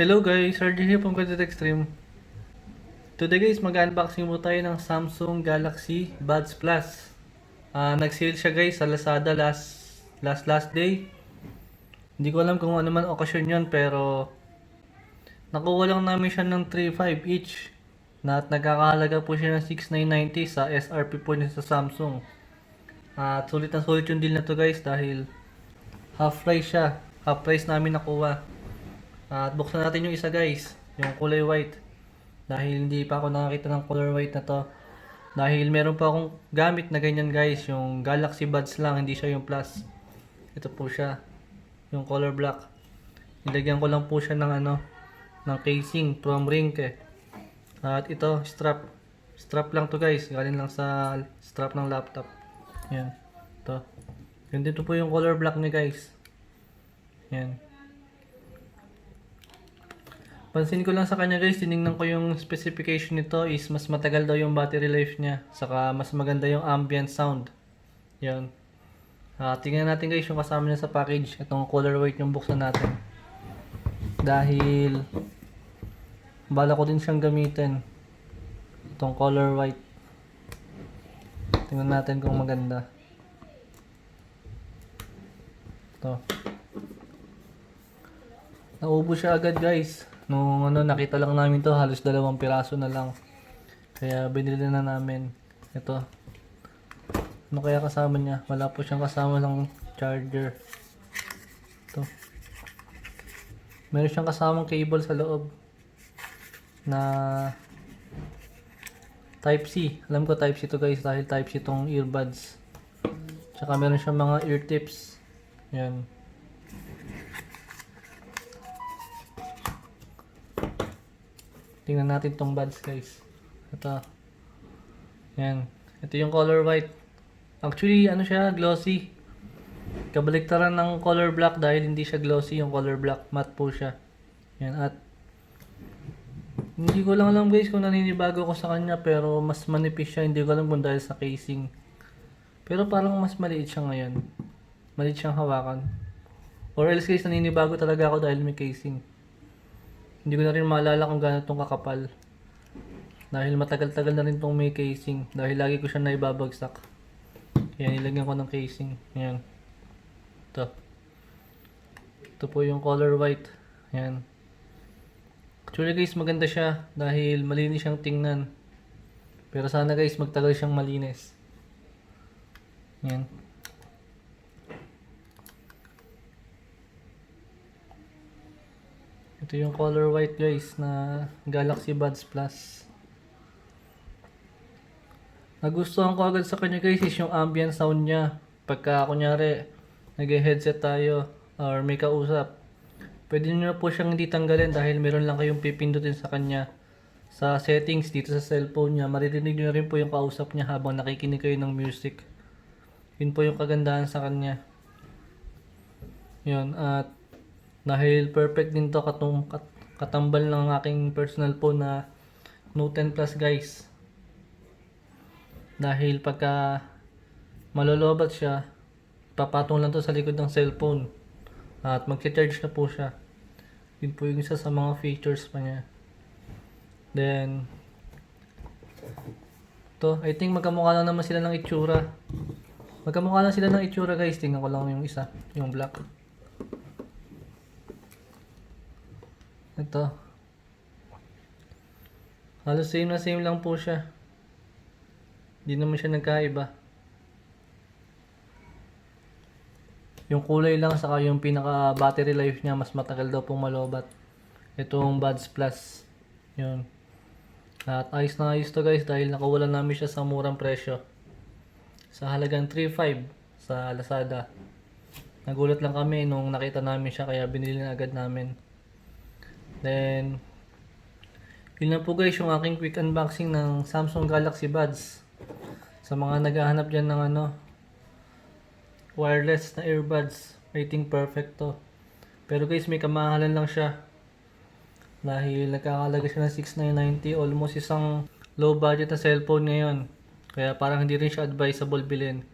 Hello guys, RJ here from GADGET XTREME. Today guys, mag-unboxing mo tayo ng Samsung Galaxy Buds Plus. Nag-sale siya guys sa Lazada last day. Hindi ko alam kung ano man okasyon yun, pero nakuha lang namin siya ng 3.5 each. At nagkakahalaga po siya ng 6,990 sa SRP po niya sa Samsung. At sulit na sulit yung deal na to guys dahil half price siya. Half price namin nakuha. At buksan natin yung isa guys, yung kulay white. Dahil hindi pa ako nakakita ng color white na to. Dahil meron pa akong gamit na ganyan guys, yung Galaxy Buds lang, hindi siya yung Plus. Ito po siya, yung color black. Nilagyan ko lang po siya ng casing from Rinke. At ito, strap. Strap lang to guys, galing lang sa strap ng laptop. Yan, ito. Ganito po yung color black niya guys. Yan. Pansin ko lang sa kanya guys, tinignan ko yung specification nito is mas matagal daw yung battery life niya. Saka mas maganda yung ambient sound. Yan. Tingnan natin guys yung kasama niya sa package. Itong color white yung buksan natin. Dahil bala ko din siyang gamitin. Itong color white. Tingnan natin kung maganda. Ito. Naubo siya agad guys. Nung nakita lang namin to, halos 2 piraso na lang. Kaya binili na namin. Ito. Ano kaya kasama niya? Wala po siyang kasama ng charger. Ito. Meron siyang kasamang cable sa loob. Na Type-C. Alam ko Type-C to guys dahil Type-C tong earbuds. Tsaka meron siyang mga ear tips. Yan. Tingnan natin tong buds guys. Ito. Yan. Ito yung color white. Actually, siya, glossy. Kabaliktaran ng color black dahil hindi siya glossy yung color black. Matte po siya. Yan. At hindi ko lang alam guys kung naninibago ko sa kanya, pero mas manipis siya. Hindi ko alam kung dahil sa casing. Pero parang mas maliit siya ngayon. Maliit siyang hawakan. Or else guys, naninibago talaga ako dahil may casing. Hindi ko na rin maalala kung gaano itong kakapal. Dahil matagal-tagal na rin itong may casing. Dahil lagi ko siya naibabagsak. Kaya nilagyan ko ng casing. Ayan. Ito. Ito po yung color white. Ayan. Actually guys, maganda siya. Dahil malinis siyang tingnan. Pero sana guys, magtagal siyang malinis. Ayan. Ito yung color white guys na Galaxy Buds Plus. Nagustuhan ko agad sa kanya guys is yung ambient sound niya. Pagka kunyari nag-headset tayo or may kausap, pwede nyo na po siyang hindi tanggalin dahil meron lang kayong pipindutin sa kanya. Sa settings dito sa cellphone niya, maririnig nyo rin po yung kausap niya habang nakikinig kayo ng music. Yun po yung kagandahan sa kanya. Yun, at dahil perfect din to katambal ng aking personal phone na Note 10 Plus guys. Dahil pagka malolobat siya, papatong lang to sa likod ng cellphone. At mag-charge na po siya. Yun po yung isa sa mga features pa niya. Then to, I think magkamukha lang naman sila ng itsura. Magkamukha lang sila ng itsura guys. Tingnan ko lang yung isa, yung black. Ito. Halos same na same lang po siya. Hindi naman siya nagkaiba. Yung kulay lang saka yung pinaka battery life niya mas matagal daw pong malobat. Itong Buds Plus. Yun. At ayos na ayos to guys dahil nakuha namin siya sa murang presyo. Sa halagang 3.5 sa Lazada. Nagulat lang kami nung nakita namin siya kaya binili na agad namin. Then, yun lang po guys yung aking quick unboxing ng Samsung Galaxy Buds. Sa mga naghahanap dyan ng wireless na earbuds, I think perfect to. Pero guys, may kamahalan lang siya. Dahil nagkakalaga siya ng 6,990, almost isang low budget na cellphone ngayon. Kaya parang hindi rin siya advisable bilhin.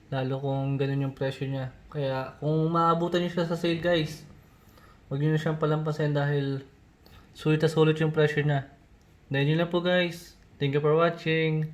Lalo kung ganun yung presyo niya. Kaya kung maabutan niyo siya sa sale guys, Huwag nyo na siyang palampasin dahil sulit na sulit yung pressure na. Dahil yun lang po guys. Thank you for watching.